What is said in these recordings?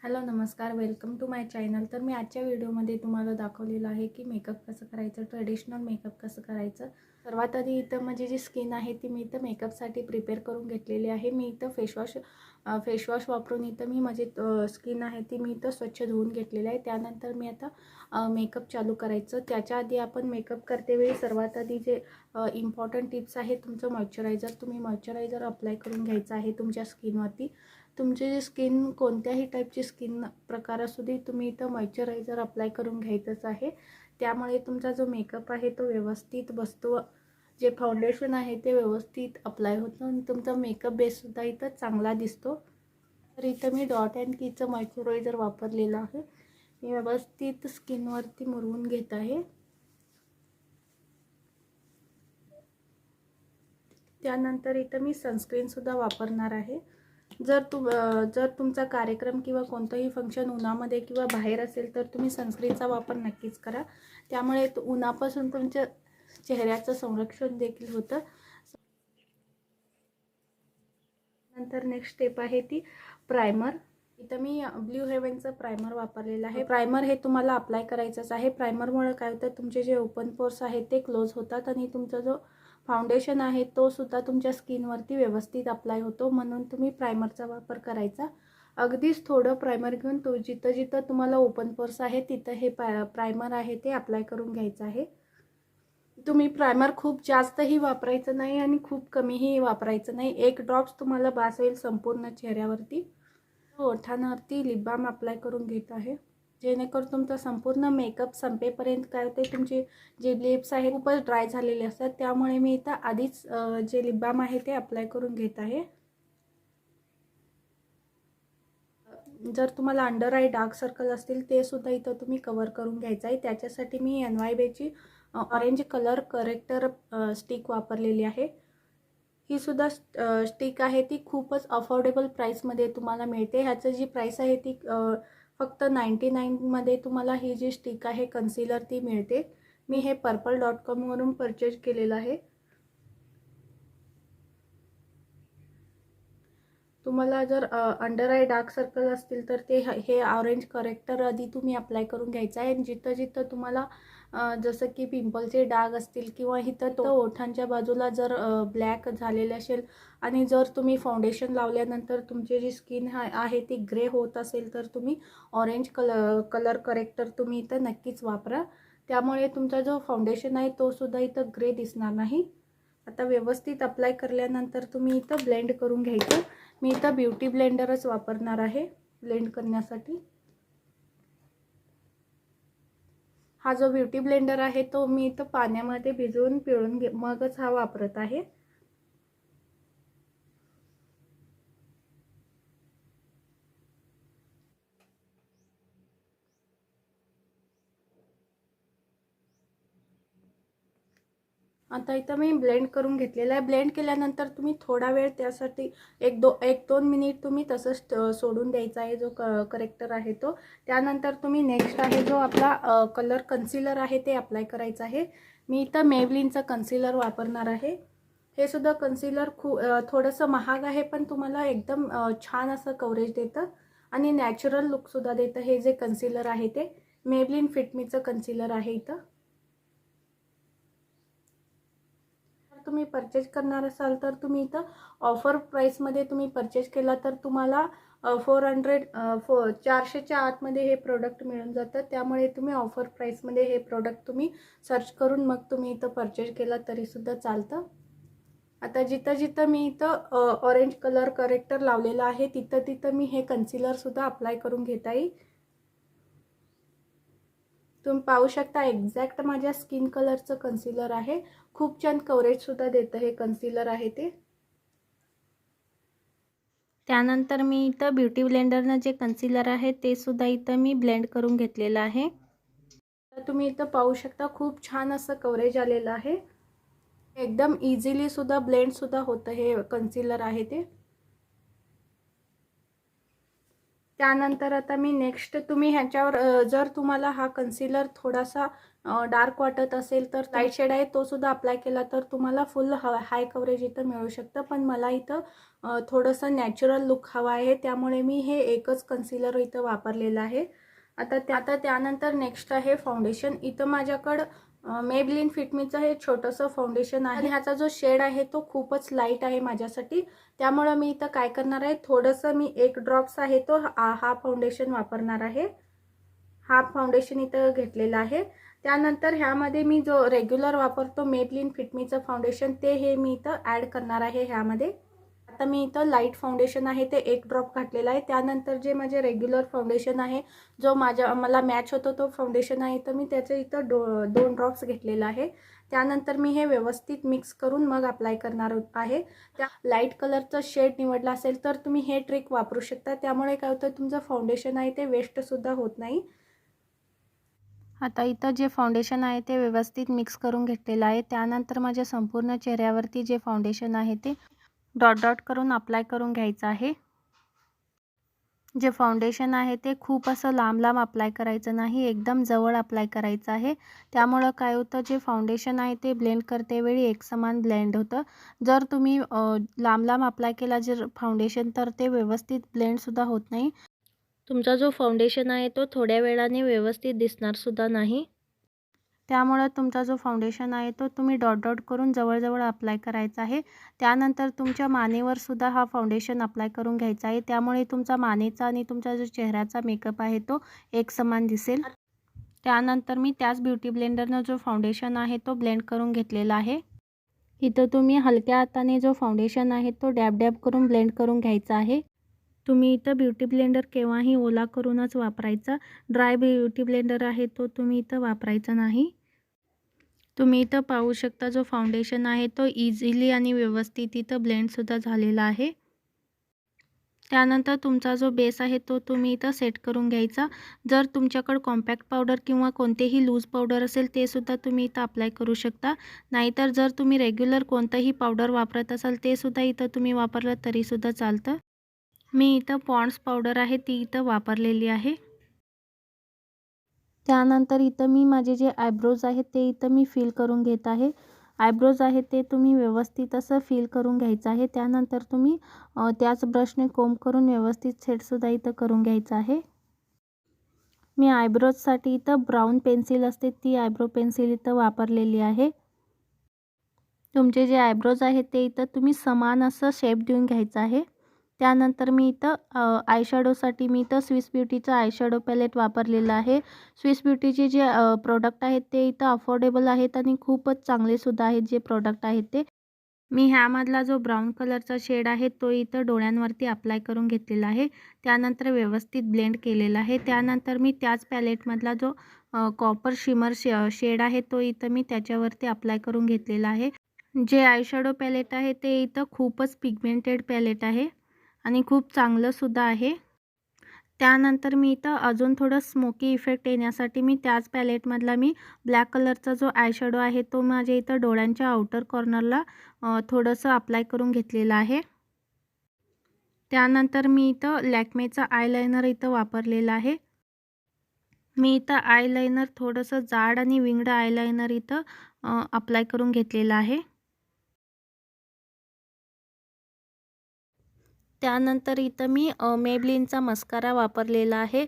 Hello नमस्कार, welcome to my channel. तर मी आजच्या व्हिडिओमध्ये तुम्हाला दाखवलेलं आहे की मेकअप कसं करायचं, ट्रेडिशनल मेकअप कसं करायचं। सर्वात आधी इथं माझी जी स्किन आहे ती मी इथं मेकअपसाठी प्रिपेअर करून घेतलेली आहे। मी इथं फेसवॉश वापरून इथं मी माझी स्किन आहे ती मी इथं स्वच्छ धुवून घेतलेली आहे। त्यानंतर मी आता मेकअप चालू करायचं। त्याच्या आधी आपण मेकअप करतेवेळी सर्वात आधी जे इम्पॉर्टंट टिप्स आहे, तुमचं मॉइश्चरायझर, तुम्ही मॉइश्चरायझर अप्लाय करून घ्यायचं आहे तुमच्या स्किनवरती। तुमची जी स्किन कोणत्याही टाईपची स्किन प्रकार असू दे, तुम्ही इथं मॉइश्चरायझर अप्लाय करून घ्यायचंच आहे। त्यामुळे तुमचा जो मेकअप आहे तो व्यवस्थित बसतो, जे फाउंडेशन आहे ते व्यवस्थित अप्लाय होतं आणि तुमचा मेकअप बेससुद्धा इथं चांगला दिसतो। तर इथं मी डॉट अँड कीचं मॉइश्चरायझर वापरलेलं आहे। मी व्यवस्थित स्किनवरती मुरवून घेत आहे। त्यानंतर इथं मी सनस्क्रीनसुद्धा वापरणार आहे। जर तुमचा कार्यक्रम किंवा कोणतंही फंक्शन उन्हामध्ये किंवा बाहेर असेल तर तुम्ही सनस्क्रीनचा वापर नक्कीच करा। त्यामुळे उन्हापासून तुमच्या चेहऱ्याचं संरक्षण देखील होतं। नंतर नेक्स्ट स्टेप आहे ती प्रायमर। इथं मी ब्लू हेवनचं प्रायमर वापरलेलं आहे। प्रायमर हे तुम्हाला अप्लाय करायचंच आहे। प्रायमरमुळे काय होतं, तुमचे जे ओपन पोर्स आहेत ते क्लोज होतात आणि तुमचा जो फाउंडेशन आहे तो सुद्धा तुमच्या स्किनवरती व्यवस्थित अप्लाय होतो। म्हणून तुम्ही प्रायमरचा वापर करायचा। अगदीच थोडं प्रायमर घेऊन जिथं जिथं तुम्हाला ओपन पोर्स आहे तिथं हे प्रायमर आहे ते अप्लाय करून घ्यायचं आहे। तुम्ही प्रायमर खूप जास्तही वापरायचं नाही आणि खूप कमीही वापरायचं नाही। एक ड्रॉप्स तुम्हाला बास होईल संपूर्ण चेहऱ्यावरती। ओठांवरती लिप बाम अप्लाय करून घेत आहे, जेणेकरून तुमचा संपूर्ण मेकअप संपेपर्यंत काय होते, तुमचे जे लिप्स आहेत खूपच ड्राय झालेले असतात। त्यामुळे मी इथं आधीच जे लिप बाम आहे ते अप्लाय करून घेत आहे। जर तुम्हाला अंडर आय डार्क सर्कल असतील ते सुद्धा इथं तुम्ही कवर करून घ्यायचं आहे। त्याच्यासाठी मी NYBची ऑरेंज कलर करेक्टर स्टिक वापरलेली आहे। ही सुद्धा स्टिक आहे ती खूपच अफोर्डेबल प्राईसमध्ये तुम्हाला मिळते। ह्याचं जी प्राईस आहे ती फक्त 99 मध्ये तुम्हाला ही जी स्टिक आहे कन्सिलर ती मिळते। मी हे purple.com वरून परचेज केलेलं आहे। तुम्हाला जर अंडर आय डार्क सर्कल असतील तर ते हे ऑरेंज करेक्टर आधी तुम्ही अप्लाय करून घ्यायचं आहे। जिथं जिथं तुम्हाला जसं की पिंपलचे डाग असतील किंवा इथं तो ओठांच्या बाजूला जर ब्लॅक झालेले असेल आणि जर तुम्ही फाउंडेशन लावल्यानंतर तुमची जी स्किन आहे ती ग्रे होत असेल तर तुम्ही ऑरेंज कलर करेक्टर तुम्ही इथं नक्कीच वापरा। त्यामुळे तुमचा जो फाउंडेशन आहे तो सुद्धा इथं ग्रे दिसणार नाही। आता व्यवस्थित अप्लाय केल्यानंतर तुम्ही इथं ब्लेंड करून घ्यायचं। मी इथं ब्युटी ब्लेंडरच वापरणार आहे ब्लेंड करण्यासाठी। हा जो ब्युटी ब्लेंडर आहे तो मी इथं पाण्यामध्ये भिजवून पिळून मगच हा वापरत आहे। आता इथं मी ब्लेंड करून घेतलेला आहे। ब्लेंड केल्यानंतर तुम्ही थोडा वेळ त्यासाठी एक दोन मिनिट तुम्ही तसंच सोडून द्यायचा आहे जो करेक्टर आहे तो। त्यानंतर तुम्ही नेक्स्ट आहे जो आपला कलर कन्सिलर आहे ते अप्लाय करायचं आहे। मी इथं मेबलिनचं कन्सिलर वापरणार आहे। हे सुद्धा कन्सिलर थोडंसं महाग आहे पण तुम्हाला एकदम छान असं कव्हरेज देतं आणि नॅचरल लुकसुद्धा देतं। हे जे कन्सिलर आहे ते मेबलिन फिटमीचं कन्सिलर आहे। इथं तुम्ही परचेज करणार असाल तर तुम्ही इथं ऑफर प्राईसमध्ये तुम्ही परचेज केला तर तुम्हाला 400च्या आतमध्ये हे प्रोडक्ट मिळून जातं। त्यामुळे तुम्ही ऑफर प्राईसमध्ये हे प्रोडक्ट तुम्ही सर्च करून मग तुम्ही इथं परचेज केला तरीसुद्धा चालतं। आता जिथं जिथं मी इथं ऑरेंज कलर करेक्टर लावलेला आहे तिथं तिथं मी हे कन्सिलरसुद्धा अप्लाय करून घेत आहे। तुम्ही पाहू शकता एक्झॅक्ट माझ्या स्किन कलरचं कन्सिलर आहे। खूप छान कव्हरेजसुद्धा देतं हे कन्सिलर आहे ते। त्यानंतर मी इथं ब्युटी ब्लेंडरनं जे कन्सिलर आहे ते सुद्धा इथं मी ब्लेंड करून घेतलेलं आहे। तर तुम्ही इथं पाहू शकता खूप छान असं कव्हरेज आलेलं आहे। एकदम इझिली सुद्धा ब्लेंड सुद्धा होतं हे कन्सिलर आहे ते। त्यानंतर आता मी नेक्स्ट तुम्ही ह्याच्यावर जर तुम्हाला हा कन्सिलर थोडासा डार्क वाटत असेल तर लाईट शेड आहे तो सुद्धा अप्लाय केला तर तुम्हाला फुल हाय कव्हरेज इथं मिळू शकतं. पण मला इथं थोडंसं नॅचरल लुक हवा आहे, त्यामुळे मी हे एकच कन्सिलर इथं वापरलेलं आहे. आता त्यानंतर नेक्स्ट आहे फाउंडेशन. इथं माझ्याकडं मेबलिन फिटमीचं हे छोटंसं फाउंडेशन आहे आणि ह्याचा जो शेड आहे तो खूपच लाईट आहे माझ्यासाठी. त्यामुळे मी इथं काय करणार आहे, थोडंसं मी 1 ड्रॉप्स आहे तो हा फाउंडेशन वापरणार आहे. हा फाउंडेशन इथं घेतलेला आहे. त्यानंतर ह्यामध्ये मी जो रेग्युलर वापरतो मेबलिन फिटमीचं फाउंडेशन ते हे मी इथं ॲड करणार आहे ह्यामध्ये. आता मी इथं लाईट फाउंडेशन आहे ते 1 ड्रॉप घातलेला आहे. त्यानंतर जे माझे रेग्युलर फाउंडेशन आहे जो मला मॅच होतो तो फाउंडेशन आहे तर मी त्याचे इथं 2 ड्रॉप्स घेतलेला आहे. त्यानंतर मी हे व्यवस्थित मिक्स करून मग अप्लाय करणार आहे. त्या लाईट कलरचा शेड निवडला असेल तर तुम्ही हे ट्रिक वापरू शकता. त्यामुळे काय होतं, तुमचं फाउंडेशन आहे ते वेस्टसुद्धा होत नाही. आता इथं जे फाउंडेशन आहे ते व्यवस्थित मिक्स करून घेतलेलं आहे. त्यानंतर माझ्या संपूर्ण चेहऱ्यावरती जे फाउंडेशन आहे ते डॉट डॉट करून अप्लाय करून घ्यायचं आहे. जे फाउंडेशन आहे ते खूप असं लांब लांब अप्लाय करायचं नाही, एकदम जवळ अप्लाय करायचं आहे. त्यामुळं काय होतं, जे फाउंडेशन आहे ते ब्लेंड करते वेळी एकसमान ब्लेंड होतं. जर तुम्ही लांब लांब अप्लाय केला जर फाउंडेशन तर ते व्यवस्थित ब्लेंडसुद्धा होत नाही. तुमचा जो फाउंडेशन आहे तो थोड्या वेळाने व्यवस्थित दिसणारसुद्धा नाही. त्यामुळे तुमचा जो फाउंडेशन आहे तो तुम्ही डॉट डॉट करून जवळजवळ अप्लाय करायचा आहे. त्यानंतर तुमच्या मानेवर सुद्धा हा फाउंडेशन अप्लाय करून घ्यायचा आहे. त्यामुळे तुमचा मानेचा आणि तुमचा जो चेहऱ्याचा मेकअप आहे तो एकसमान दिसेल. त्यानंतर मी त्याच ब्युटी ब्लेंडरनं जो फाउंडेशन आहे तो ब्लेंड करून घेतलेला आहे. इथं तुम्ही हलक्या हाताने जो फाउंडेशन आहे तो डॅब डॅब करून ब्लेंड करून घ्यायचा आहे. तुम्ही इथं ब्युटी ब्लेंडर केव्हाही ओला करूनच वापरायचा. ड्राय ब्युटी ब्लेंडर आहे तो तुम्ही इथं वापरायचा नाही. तुम्ही इथं पाहू शकता जो फाउंडेशन आहे तो इझिली आणि व्यवस्थित इथं ब्लेंडसुद्धा झालेला आहे. त्यानंतर तुमचा जो बेस आहे तो तुम्ही इथं सेट करून घ्यायचा. जर तुमच्याकडे कॉम्पॅक्ट पावडर किंवा कोणतेही लूज पावडर असेल ते सुद्धा तुम्ही इथं अप्लाय करू शकता. नाहीतर जर तुम्ही रेग्युलर कोणतंही पावडर वापरत असाल ते सुद्धा इथं तुम्ही वापरलं तरीसुद्धा चालतं. मी इथं पॉन्ड्स पावडर आहे ती इथं वापरलेली आहे. त्यानंतर इथं मी माझे जे आयब्रोज आहेत ते इथं मी फिल करून घेत आहे. आयब्रोज आहे ते तुम्ही व्यवस्थित असं फिल करून घ्यायचं आहे. त्यानंतर तुम्ही त्याच ब्रशने कोम्ब करून व्यवस्थित सेटसुद्धा इथं करून घ्यायचं आहे. मी आयब्रोजसाठी इथं ब्राऊन पेन्सिल असते ती आयब्रो पेन्सिल इथं वापरलेली आहे. तुमचे जे आयब्रोज आहेत ते इथं तुम्ही समान असं शेप देऊन घ्यायचं आहे. त्यानंतर मी इथं आयशॅडोसाठी मी इथं स्विस ब्युटीचं आयशॅडो पॅलेट वापरलेलं आहे. स्विस ब्युटीचे जे प्रोडक्ट आहेत ते इथं अफोर्डेबल आहेत आणि खूपच चांगलेसुद्धा आहेत जे प्रोडक्ट आहेत ते. मी ह्यामधला जो ब्राऊन कलरचा शेड आहे तो इथं डोळ्यांवरती अप्लाय करून घेतलेला आहे. त्यानंतर व्यवस्थित ब्लेंड केलेला आहे. त्यानंतर मी त्याच पॅलेटमधला जो कॉपर शिमर शेड आहे तो इथं मी त्याच्यावरती अप्लाय करून घेतलेला आहे. जे आयशॅडो पॅलेट आहे ते इथं खूपच पिगमेंटेड पॅलेट आहे आणि खूप चांगलंसुद्धा आहे. त्यानंतर मी इथं अजून थोडं स्मोकी इफेक्ट येण्यासाठी मी त्याच पॅलेटमधला मी ब्लॅक कलरचा जो आयशॅडो आहे तो माझ्या इथं डोळ्यांच्या आउटर कॉर्नरला थोडंसं अप्लाय करून घेतलेलं आहे. त्यानंतर मी इथं लॅक्मेचा आयलायनर इथं वापरलेला आहे. मी इथं आयलायनर थोडंसं जाड आणि विंगड आयलायनर इथं अप्लाय करून घेतलेलं आहे. त्यानंतर इथं मी मेबलिनचा मस्कारा वापरलेला आहे.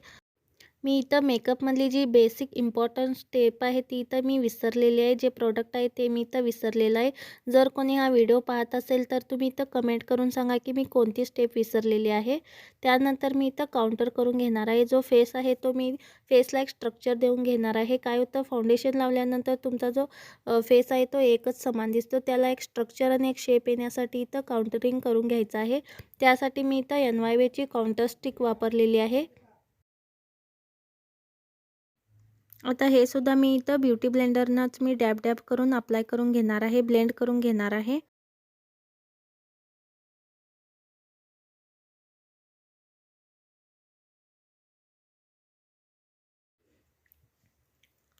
मी इथं मेकअपमधली जी बेसिक इम्पॉर्टंट स्टेप आहे ती इथं मी विसरलेली आहे. जे प्रोडक्ट आहे ते मी इथं विसरलेलं आहे. जर कोणी हा व्हिडिओ पाहत असेल तर तुम्ही इथं कमेंट करून सांगा की मी कोणती स्टेप विसरलेली आहे. त्यानंतर मी इथं काउंटर करून घेणार आहे. जो फेस आहे तो मी फेसला एक स्ट्रक्चर देऊन घेणार आहे. काय होतं, फाउंडेशन लावल्यानंतर तुमचा जो फेस आहे तो एकच समान दिसतो. त्याला एक स्ट्रक्चर आणि एक शेप येण्यासाठी इथं काउंटरिंग करून घ्यायचं आहे. त्यासाठी मी इथं NYWची काउंटर स्टिक वापरलेली आहे. आता हे सुद्धा मी इथं ब्युटी ब्लेंडरनंच मी डॅब डॅब करून अप्लाय करून घेणार आहे, ब्लेंड करून घेणार आहे.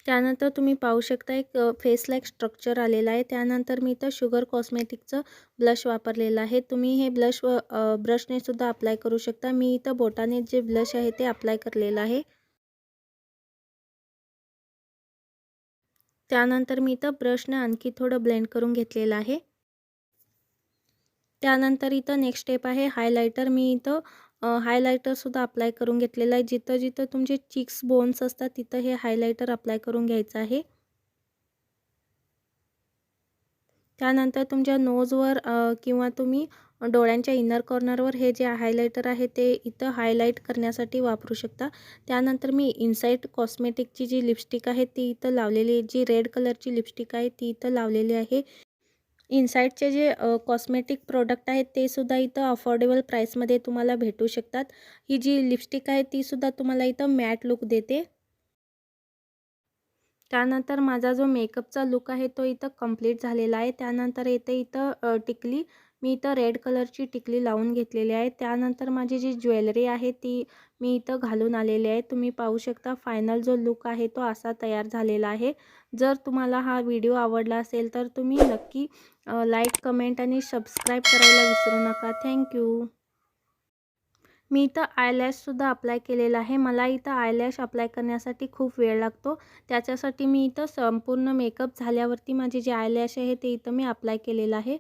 त्यानंतर तुम्ही पाहू शकता एक फेस लाईक स्ट्रक्चर आलेलं आहे. त्यानंतर मी इथं शुगर कॉस्मेटिकचं ब्लश वापरलेलं आहे. तुम्ही हे ब्लश ब्रशने सुद्धा अप्लाय करू शकता. मी इथं बोटाने जे ब्लश आहे ते अप्लाय केलेलं आहे. त्यानंतर मी इथं ब्रशने आणखी थोडं ब्लेंड करून घेतलेलं आहे. त्यानंतर इथं नेक्स्ट स्टेप आहे हायलायटर. मी इथं हायलायटरसुद्धा अप्लाय करून घेतलेलं आहे. जिथं तुमचे चीक्स बोन्स असतात तिथं हे हायलायटर अप्लाय करून घ्यायचं आहे. त्यानंतर तुमच्या नोजवर किंवा तुम्ही डोळ्यांच्या इनर कॉर्नरवर हे जे हायलायटर आहे ते इथं हायलाईट करण्यासाठी वापरू शकता. त्यानंतर मी इनसाईट कॉस्मेटिकची जी लिपस्टिक आहे ती इथं लावलेली आहे. जी रेड कलरची लिपस्टिक आहे ती इथं लावलेली आहे. इनसाईटचे जे कॉस्मेटिक प्रोडक्ट आहेत ते सुद्धा इथं अफोर्डेबल प्राईसमध्ये तुम्हाला भेटू शकतात. ही जी लिपस्टिक आहे ती सुद्धा तुम्हाला इथं मॅट लुक देते. त्यानंतर माझा जो मेकअपचा लूक आहे तो इथं कंप्लीट झालेला आहे. त्यानंतर इथं टिकली मी इथं रेड कलरची टिकली लावून घेतलेली आहे. त्यानंतर माझी जी ज्वेलरी आहे ती मी इथं घालून आलेली आहे. तुम्ही पाहू शकता फायनल जो लूक आहे तो असा तयार झालेला आहे. जर तुम्हाला हा व्हिडिओ आवडला असेल तर तुम्ही नक्की लाईक, कमेंट आणि सबस्क्राईब करायला विसरू नका. थँक्यू. मी इथं आयलॅशसुद्धा अप्लाय केलेला आहे. मला इथं आयलॅश अप्लाय करण्यासाठी खूप वेळ लागतो. त्याच्यासाठी मी इथं संपूर्ण मेकअप झाल्यावरती माझे जे आयलॅश आहे ते इथं मी अप्लाय केलेलं आहे.